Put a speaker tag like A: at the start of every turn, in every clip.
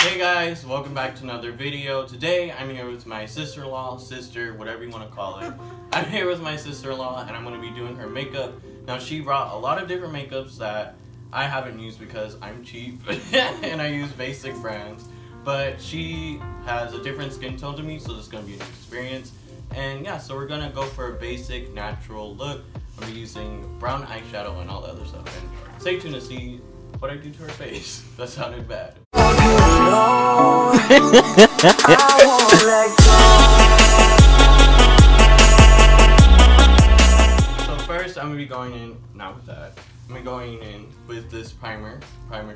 A: Hey guys, welcome back to another video. Today I'm here with my sister-in-law, sister, whatever you want to call it. I'm here with my sister-in-law and I'm going to be doing her makeup. Now she brought a lot of different makeups that I haven't used because I'm cheap and I use basic brands. But she has a different skin tone to me, so this is going to be an experience. And yeah, so we're going to go for a basic natural look. I'm using brown eyeshadow and all the other stuff. And stay tuned to see what I do to her face. That sounded bad. So first I'm going to be going in, not with that, I'm going to be going in with this primer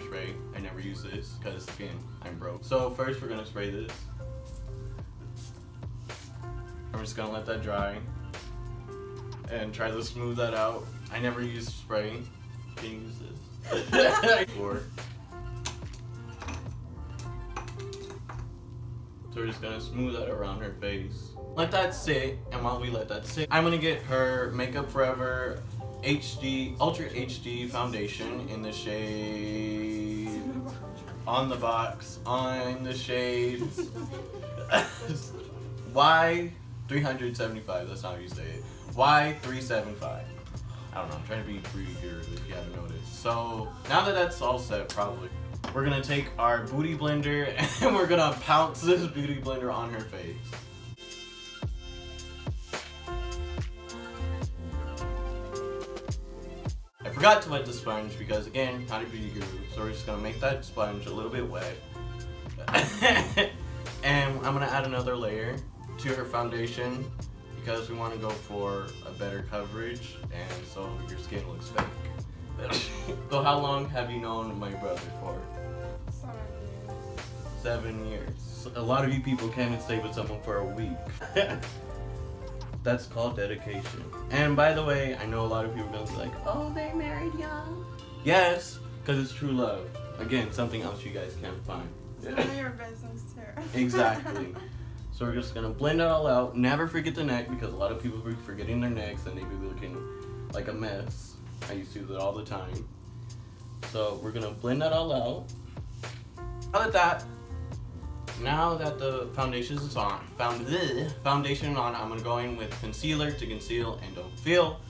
A: spray. I never use this because again, I'm broke. So first we're going to spray this. I'm just going to let that dry and try to smooth that out. I never use spray. Can you use this? So we're just gonna smooth that around her face. Let that sit, and while we let that sit, I'm gonna get her Makeup Forever HD Ultra HD foundation in the shade on the box on the shade Y375. That's not how you say it. Y375. I don't know, I'm trying to be free here if you haven't noticed. So, now that that's all set, probably, we're gonna take our Beauty Blender and we're gonna pounce this Beauty Blender on her face. I forgot to wet the sponge because, again, not a beauty guru, so we're just gonna make that sponge a little bit wet. And I'm gonna add another layer to her foundation, because we want to go for a better coverage and so your skin looks fake. So how long have you known my brother for? 7 years. 7 years. A lot of you people can't even stay with someone for a week. That's called dedication. And by the way, I know a lot of people don't be like, oh, they married young. Yes, because it's true love. Again, something else you guys can't find.
B: It's none of your business too.
A: Exactly. So we're just gonna blend it all out. Never forget the neck, because a lot of people be forgetting their necks and they be looking like a mess. I used to do that all the time. So we're gonna blend that all out. Now that the foundation is on, foundation on, I'm gonna go in with concealer to conceal and don't feel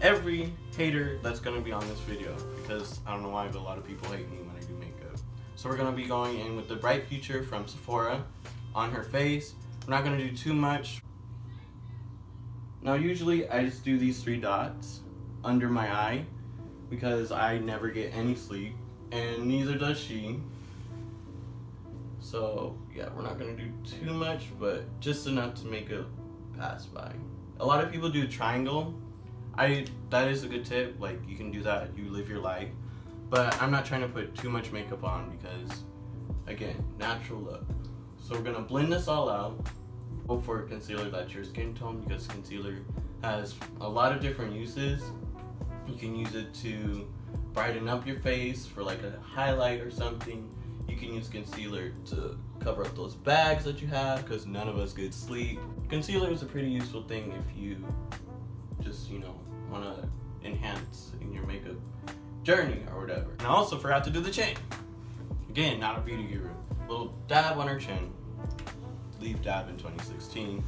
A: every hater that's gonna be on this video, because I don't know why, but a lot of people hate me when I do makeup. So we're gonna be going in with the Bright Future from Sephora on her face. We're not going to do too much. Now usually I just do these 3 dots under my eye because I never get any sleep and neither does she. So yeah, we're not going to do too much, but just enough to make it pass by. A lot of people do triangle. That is a good tip, like you can do that, you live your life. But I'm not trying to put too much makeup on because, again, natural look. So we're gonna blend this all out. Go for a concealer that's your skin tone, because concealer has a lot of different uses. You can use it to brighten up your face for like a highlight or something. You can use concealer to cover up those bags that you have, because none of us get sleep. Concealer is a pretty useful thing if you just, you know, wanna enhance in your makeup journey or whatever. And I also forgot to do the chin. Again, not a beauty guru. Little dab on her chin. Leave dab in 2016.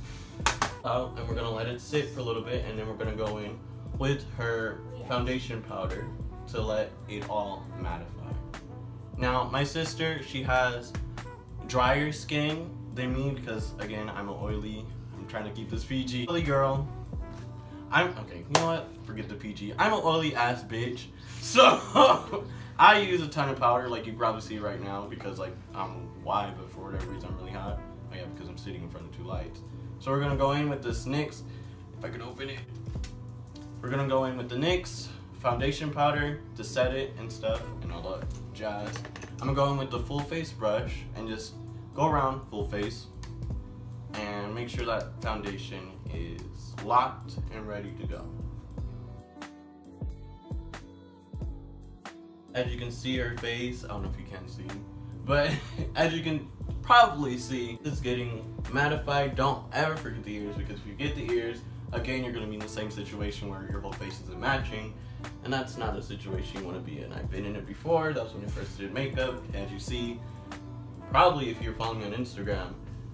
A: And we're gonna let it sit for a little bit, and then we're gonna go in with her foundation powder to let it all mattify. Now, my sister, she has drier skin than me because, again, I'm trying to keep this PG. Oily girl. Okay, you know what? Forget the PG. I'm an oily ass bitch. So, I use a ton of powder, like you probably see right now, because like, I don't know why, but for whatever reason I'm really hot. Oh yeah, because I'm sitting in front of 2 lights. So we're gonna go in with this NYX, if I can open it. We're gonna go in with the NYX foundation powder to set it and stuff, and all that jazz. I'm gonna go in with the full face brush and just go around full face and make sure that foundation is locked and ready to go. As you can see her face, I don't know if you can see, but as you can probably see, it's getting mattified. Don't ever forget the ears, because if you get the ears, again, you're going to be in the same situation where your whole face isn't matching, and that's not a situation you want to be in. I've been in it before. That's when I first did makeup. As you see, probably if you're following me on Instagram,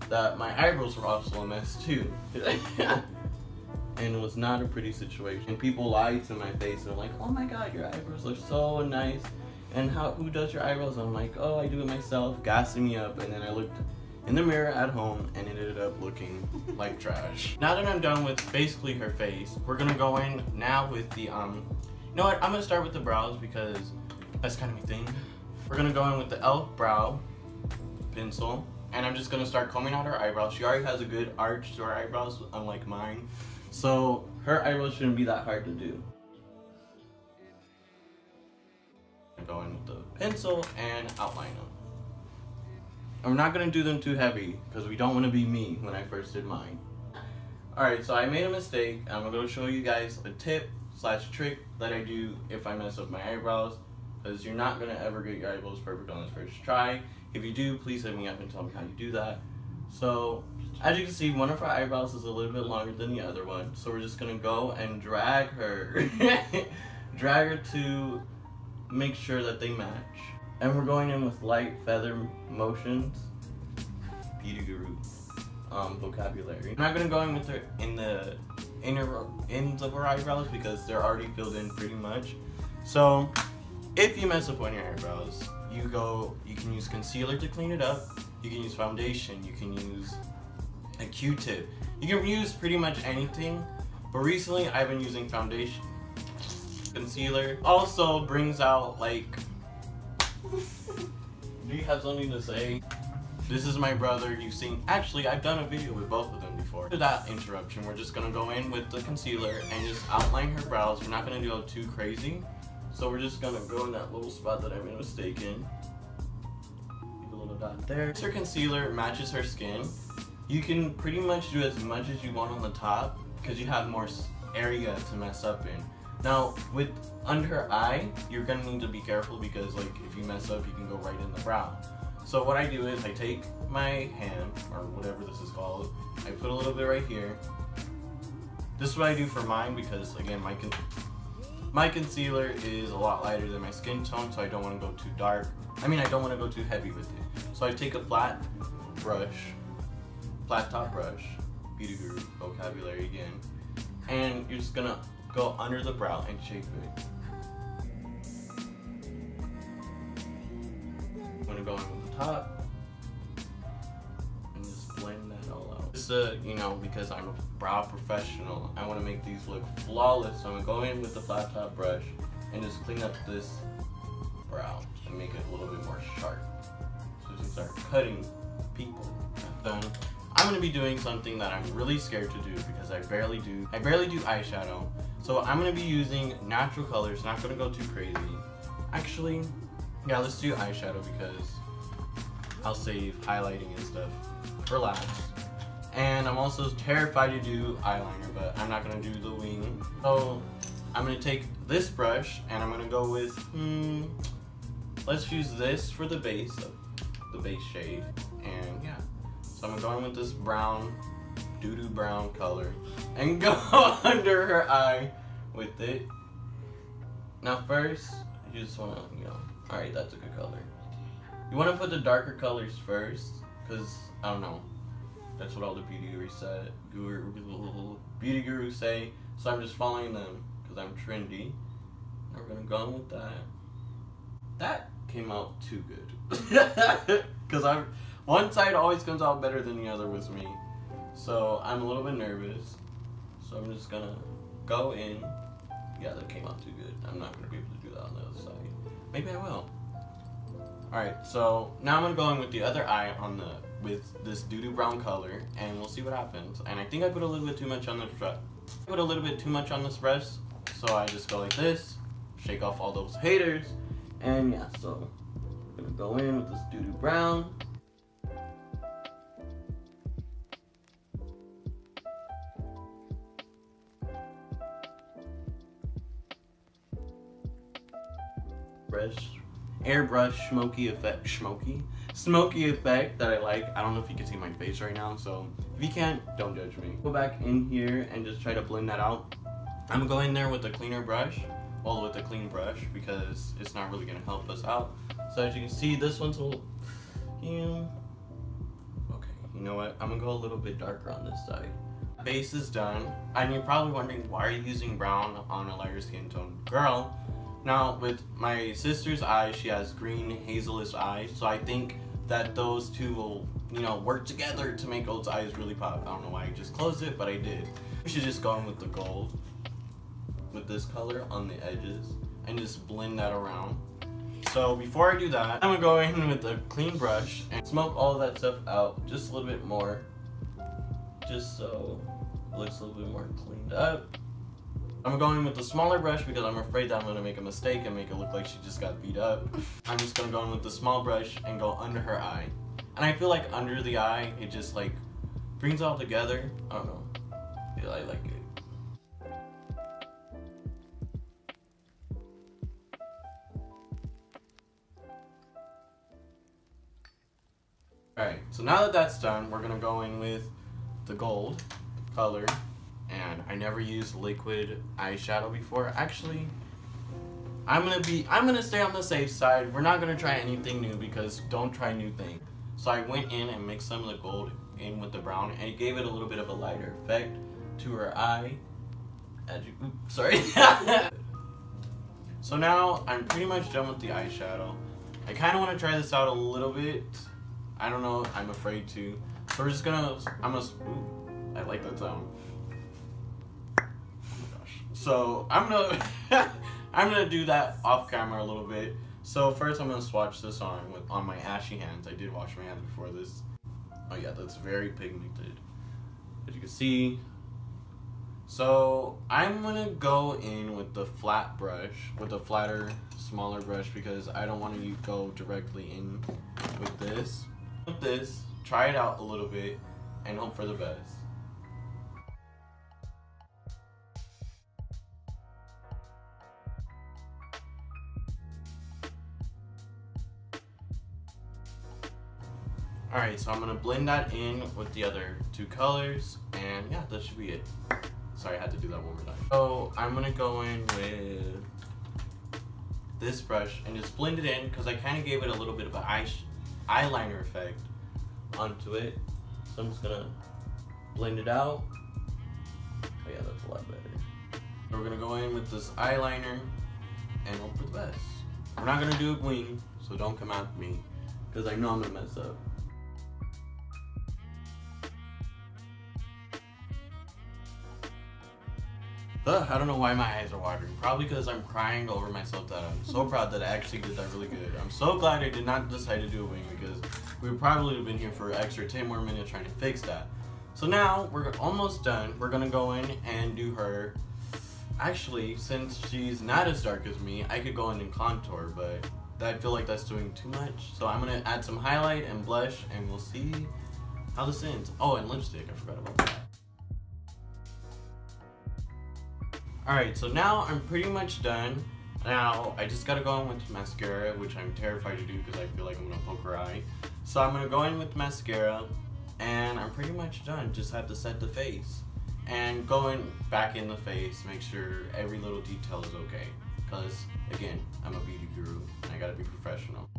A: that my eyebrows were also a mess too. And it was not a pretty situation. And people lied to my face and they're like, oh my god, your eyebrows look so nice. And who does your eyebrows? I'm like, oh, I do it myself, gassing me up. And then I looked in the mirror at home and it ended up looking like trash. Now that I'm done with basically her face, we're gonna go in now with the, you know what, I'm gonna start with the brows because that's kind of my thing. We're gonna go in with the e.l.f. brow pencil. And I'm just gonna start combing out her eyebrows. She already has a good arch to her eyebrows, unlike mine. So her eyebrows shouldn't be that hard to do. Go in with the pencil and outline them. And we're not gonna do them too heavy because we don't want to be me when I first did mine. Alright, so I made a mistake. I'm gonna show you guys a tip / trick that I do if I mess up my eyebrows, because you're not gonna ever get your eyebrows perfect on this first try. If you do, please hit me up and tell me how you do that. So, as you can see, one of her eyebrows is a little bit longer than the other one. So we're just gonna go and drag her. Drag her to make sure that they match. And we're going in with light feather motions. Beauty guru vocabulary. I'm not gonna go in with her in the inner ends of her eyebrows because they're already filled in pretty much. So, if you mess up on your eyebrows, you can use concealer to clean it up, you can use foundation, you can use a Q-tip, you can use pretty much anything, but recently I've been using foundation. Concealer also brings out, like, do you have something to say? This is my brother. You've seen, actually I've done a video with both of them before. After that interruption, we're just gonna go in with the concealer and just outline her brows. We're not gonna do it too crazy. So we're just gonna go in that little spot that I made a mistake in. Leave a little dot there. Her concealer matches her skin. You can pretty much do as much as you want on the top because you have more area to mess up in. Now, with under her eye, you're gonna need to be careful because, like, if you mess up, you can go right in the brow. So what I do is I take my hand, or whatever this is called, I put a little bit right here. This is what I do for mine because, again, my concealer is a lot lighter than my skin tone, so I don't want to go too dark. I mean, I don't want to go too heavy with it. So I take a flat top brush, Beauty Guru vocabulary again, and you're just gonna go under the brow and shape it. I'm gonna go in with the top and just blend that all out. Just you know, because I'm a brow professional, I want to make these look flawless, so I'm gonna go in with the flat top brush and just clean up this brow and make it a little bit more sharp. So you can start cutting people. Then I'm gonna be doing something that I'm really scared to do because I barely do eyeshadow. So I'm gonna be using natural colors, not gonna go too crazy. Actually, yeah, let's do eyeshadow because I'll save highlighting and stuff for last. And I'm also terrified to do eyeliner, but I'm not gonna do the wing. So I'm gonna take this brush and I'm gonna go with, let's use this for the base shade. And yeah, so I'm going with this brown, doo-doo brown color and go under her eye with it. Now first, you just wanna, alright, that's a good color. You wanna put the darker colors first, cause, I don't know, that's what all the beauty gurus say, so I'm just following them, cause I'm trendy. And we're gonna go in with that. That came out too good. Cause one side always comes out better than the other with me. So I'm a little bit nervous. So I'm just gonna go in. Yeah, that came out too good. I'm not gonna be able to do that on the other side. Maybe I will. Alright, so now I'm gonna go in with the other eye with this doo-doo brown color, and we'll see what happens. And I think I put a little bit too much on this brush. So I just go like this, shake off all those haters, and yeah, so I'm gonna go in with this doo-doo brown. Airbrush smoky effect that I like. I don't know if you can see my face right now, so if you can't, don't judge me. Go back in here and just try to blend that out. I'm gonna go in there with a cleaner brush, with a clean brush, because it's not really gonna help us out. So as you can see, this one's a little, you. Okay, you know what? I'm gonna go a little bit darker on this side. Base is done, and you're probably wondering why are you using brown on a lighter skin tone girl. Now with my sister's eyes, she has green hazelish eyes, so I think that those two will, you know, work together to make those eyes really pop. I don't know why I just closed it, but I did. We should just go in with the gold with this color on the edges and just blend that around. So before I do that, I'm gonna go in with a clean brush and smoke all that stuff out just a little bit more, just so it looks a little bit more cleaned up. I'm going with the smaller brush because I'm afraid that I'm gonna make a mistake and make it look like she just got beat up. I'm just gonna go in with the small brush and go under her eye. And I feel like under the eye, it just like brings it all together. I don't know. Yeah, I like it. Alright, so now that that's done, we're gonna go in with the gold color. And I never used liquid eyeshadow before. Actually, I'm gonna stay on the safe side. We're not gonna try anything new because don't try new things. So I went in and mixed some of the gold in with the brown, and it gave it a little bit of a lighter effect to her eye. Oops, sorry. So now I'm pretty much done with the eyeshadow. I kind of want to try this out a little bit. I don't know. I'm afraid to. So we're just gonna. Ooh, I like that sound. So I'm gonna do that off camera a little bit. So first I'm gonna swatch this on my ashy hands. I did wash my hands before this. Oh yeah, that's very pigmented, as you can see. So I'm gonna go in with the flat brush, with a flatter, smaller brush, because I don't want to go directly in with this. With this, try it out a little bit, and hope for the best. Alright, so I'm going to blend that in with the other two colors, and yeah, that should be it. Sorry, I had to do that one more time. So I'm going to go in with this brush and just blend it in, because I kind of gave it a little bit of an eyeliner effect onto it. So I'm just going to blend it out. Oh yeah, that's a lot better. So we're going to go in with this eyeliner and hope for the best. We're not going to do a wing, so don't come at me, because I know I'm going to mess up. I don't know why my eyes are watering. Probably because I'm crying over myself that I'm so proud that I actually did that really good. I'm so glad I did not decide to do a wing, because we would probably have been here for an extra 10 more minutes trying to fix that. So now we're almost done. We're gonna go in and do her. Actually, since she's not as dark as me, I could go in and contour, but I feel like that's doing too much. So I'm gonna add some highlight and blush, and we'll see how this ends. Oh, and lipstick, I forgot about that. Alright, so now I'm pretty much done. Now, I just gotta go in with mascara, which I'm terrified to do because I feel like I'm gonna poke her eye. So I'm gonna go in with mascara, and I'm pretty much done. Just have to set the face. And go in back in the face, make sure every little detail is okay. Because, again, I'm a beauty guru, and I gotta be professional.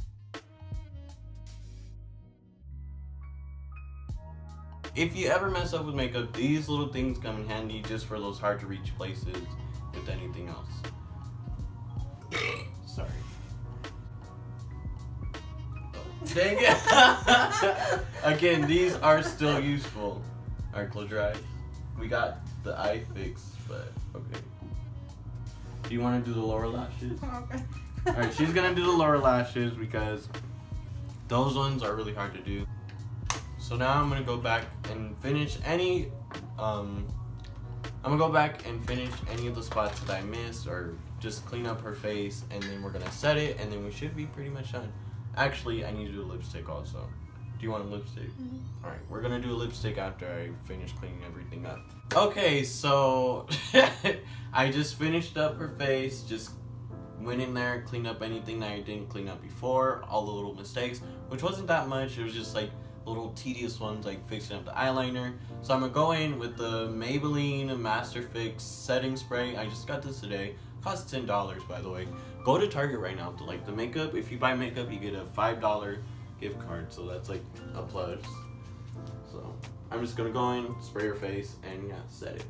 A: If you ever mess up with makeup, these little things come in handy just for those hard to reach places with anything else. Sorry. Oh, dang it. Again, these are still useful. Alright, close your eyes. We got the eye fixed, but okay. Do you want to do the lower lashes?
B: Okay.
A: Alright, she's gonna do the lower lashes because those ones are really hard to do. So now I'm gonna go back and finish any of the spots that I missed, or just clean up her face, and then we're gonna set it, and then we should be pretty much done. Actually, I need to do a lipstick also. Do you want a lipstick? Mm-hmm. Alright, we're gonna do a lipstick after I finish cleaning everything up. Okay, so I just finished up her face, just went in there, cleaned up anything that I didn't clean up before, all the little mistakes, which wasn't that much. It was just like little tedious ones, like fixing up the eyeliner. So I'm gonna go in with the Maybelline Master Fix setting spray. I just got this today. Costs $10, by the way. Go to Target right now to like the makeup. If you buy makeup, you get a $5 gift card, so that's like a plus. So I'm just gonna go in, spray your face, and yeah, set it.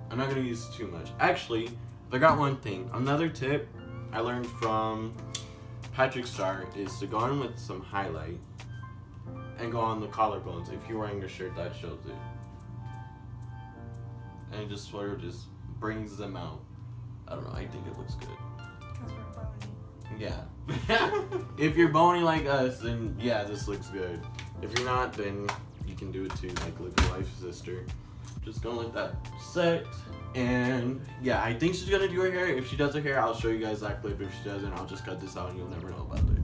A: I'm not gonna use too much. Actually, I got one thing. Another tip I learned from Patrick Star is to go in with some highlight and go on the collarbones. If you're wearing a shirt, that shows it. And it just sort of just brings them out. I don't know, I think it looks good.
B: Because we're bony.
A: Yeah. If you're bony like us, then yeah, this looks good. If you're not, then you can do it too, like look at Wife's sister. Just gonna let that set. And yeah, I think she's gonna do her hair. If she does her hair, I'll show you guys that clip. If she doesn't, I'll just cut this out and you'll never know about it.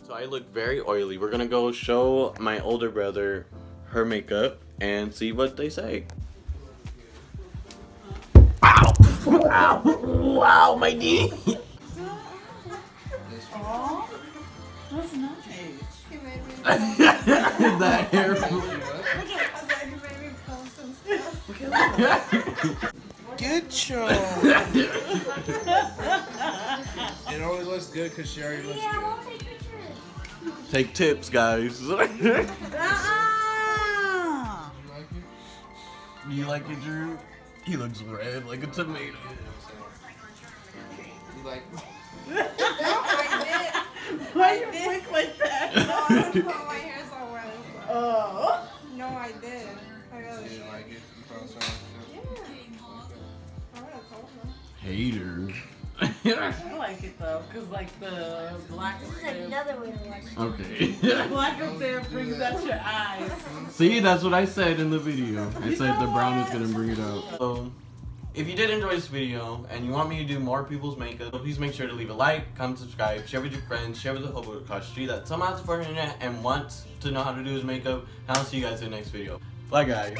A: So I look very oily. We're gonna go show my older brother her makeup and see what they say. Ow! Ow! Wow, my knee!
C: Oh, that's nice.
B: He made me
A: That hair.
B: I was like, he made me post and stuff.
D: Good show. It only looks good because she already looks good.
A: Take tips, guys.
C: Uh-uh.
A: You like it, Drew? He looks red like a tomato.
D: You like
B: No, I
C: Why you quick like that?
B: did. No, I don't know my hair's all wet.
C: Oh.
B: No, I did. I really
D: you
B: did.
D: didn't like it? You found something?
B: Yeah. I would have told him.
A: Hater.
C: I like it though, cause like the black
E: This is
C: affair,
E: another way to watch it.
A: Okay.
C: black affair brings out your eyes.
A: See, that's what I said in the video. I said the brown is gonna bring it out. So, if you did enjoy this video and you want me to do more people's makeup, please make sure to leave a like, comment, subscribe, share with your friends, share with the whole world across the street that somehow has the internet and wants to know how to do his makeup. And I'll see you guys in the next video. Bye, guys.